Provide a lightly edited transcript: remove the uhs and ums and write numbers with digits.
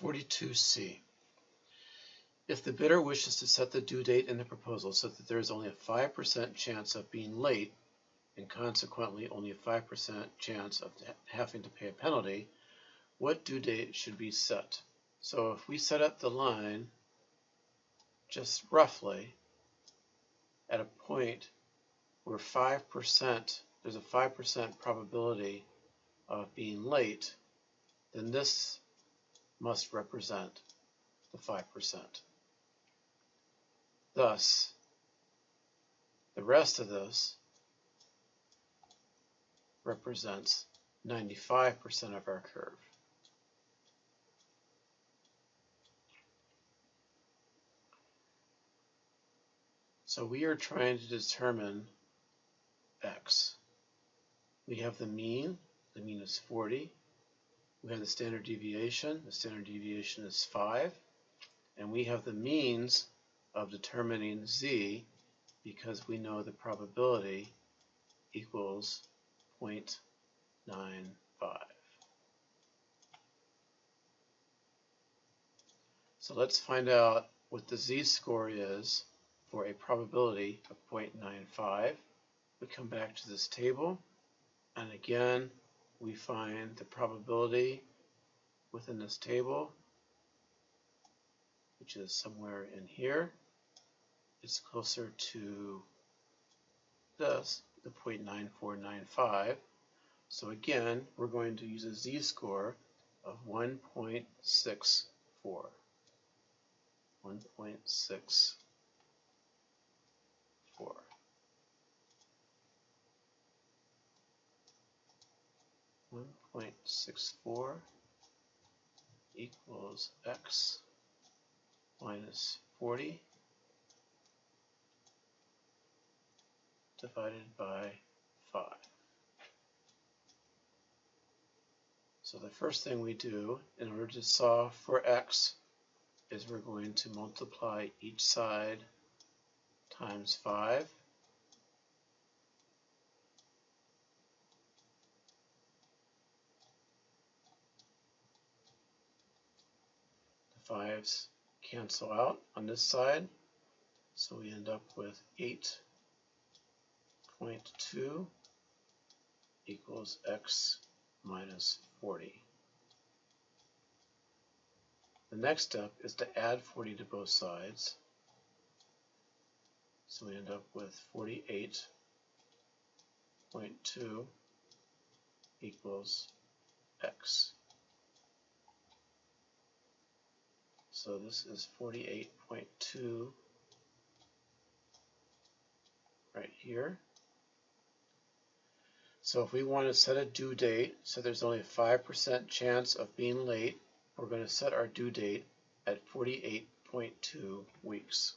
42C. If the bidder wishes to set the due date in the proposal so that there is only a 5% chance of being late, and consequently only a 5% chance of having to pay a penalty, what due date should be set? So if we set up the line just roughly at a point where there's a 5% probability of being late, then this must represent the 5%. Thus, the rest of this represents 95% of our curve. So we are trying to determine x. We have the mean is 40. We have the standard deviation is 5. And we have the means of determining z because we know the probability equals 0.95. So let's find out what the z-score is for a probability of 0.95. We come back to this table, and again we find the probability within this table, which is somewhere in here. It's closer to this, the 0.9495. So again, we're going to use a z-score of 1.64. 1.64. 1.64 equals x minus 40 divided by 5. So the first thing we do in order to solve for x is we're going to multiply each side times 5. The 5's cancel out on this side, so we end up with 8.2 equals x minus 40. The next step is to add 40 to both sides. So we end up with 48.2 equals x. So this is 48.2 right here. So if we want to set a due date, so there's only a 5% chance of being late, we're going to set our due date at 48.2 weeks.